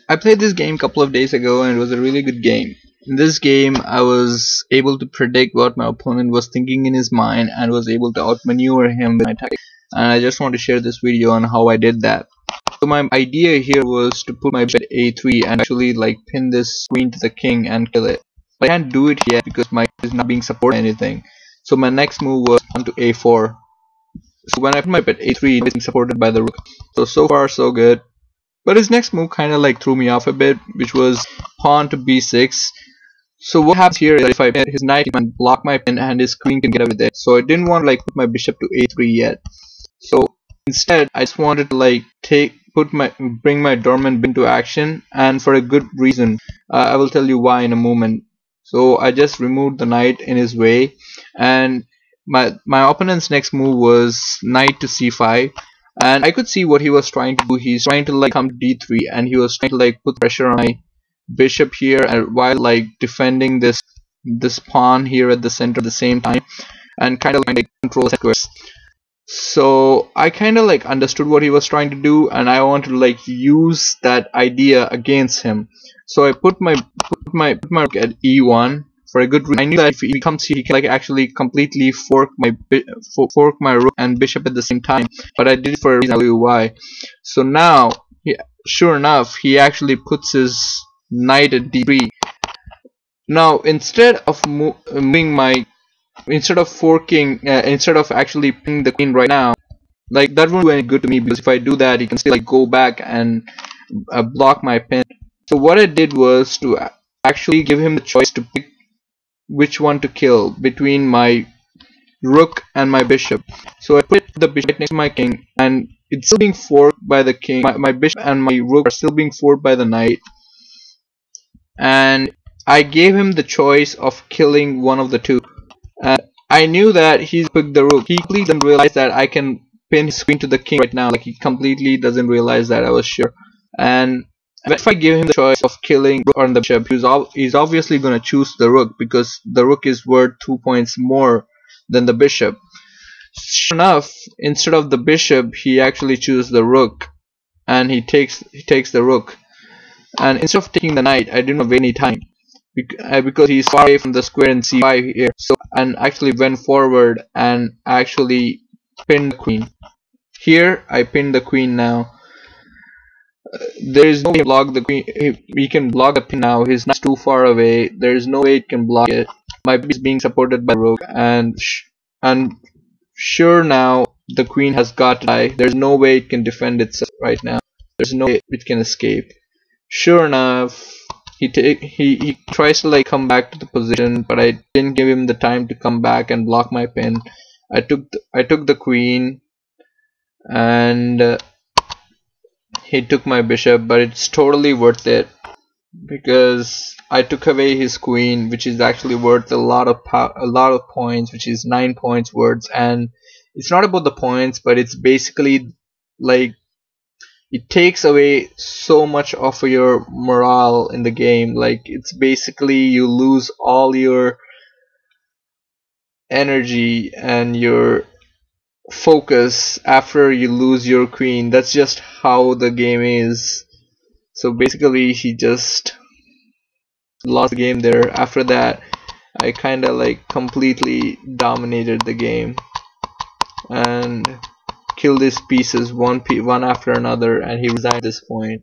I played this game a couple of days ago and it was a really good game. In this game, I was able to predict what my opponent was thinking in his mind and was able to outmaneuver him with my tactics. And I just want to share this video on how I did that. So my idea here was to put my bishop at a3 and actually like pin this queen to the king and kill it. But I can't do it yet because my is not being supported or anything. So my next move was pawn to a4. So when I put my bishop at a3, it's being supported by the rook. So far so good. But his next move kind of like threw me off a bit, which was pawn to b6. So what happens here is that if I pin his knight, he can block my pin and his queen can get away with it. So I didn't want to like put my bishop to a3 yet. So instead, I just wanted to like bring my dormant bishop into action, and for a good reason. I will tell you why in a moment. So I just removed the knight in his way, and my opponent's next move was knight to c5. And I could see what he was trying to do. He's trying to like come to d3 and he was trying to like put pressure on my bishop here and while like defending this pawn here at the center at the same time and kind of like control squares. So I kind of like understood what he was trying to do and I wanted to like use that idea against him. So I put my rook at e1 for a good reason. I knew that if he comes here, he can like actually completely fork my rook and bishop at the same time. But I did it for a reason. I'll tell you why. So now, sure enough, he actually puts his knight at d3. Now instead of instead of actually pinning the queen right now, like that won't do any good to me because if I do that, he can still like go back and block my pin. So what I did was to actually give him the choice to pick which one to kill between my rook and my bishop. So I put the bishop right next to my king and it's still being forked by the king. My bishop and my rook are still being forked by the knight, and I gave him the choice of killing one of the two. I knew that he's picked the rook. He completely doesn't realize that I can pin his queen to the king right now. Like he completely doesn't realize that, I was sure. And if I give him the choice of killing rook or the bishop, he's obviously going to choose the rook because the rook is worth 2 points more than the bishop. Sure enough, instead of the bishop, he actually chooses the rook, and he takes the rook. And instead of taking the knight, I didn't have any time because he's far away from the square in c5 here. So and actually went forward and actually pinned the queen. Here I pinned the queen now. There is no way to block the queen. We can block the pin now. His knight's too far away. There is no way it can block it. My bishop is being supported by the rook, and sure now the queen has got to die. There's no way it can defend itself right now. There's no way it can escape. Sure enough, he tries to like come back to the position, but I didn't give him the time to come back and block my pin. I took the queen, and he took my bishop, but it's totally worth it because I took away his queen, which is actually worth a lot of points, which is 9 points worth. And it's not about the points, but it's basically like it takes away so much of your morale in the game. Like it's basically you lose all your energy and your focus after you lose your queen. That's just how the game is. So basically he just lost the game there. After that I kinda like completely dominated the game and killed his pieces one after another, and he resigned at this point.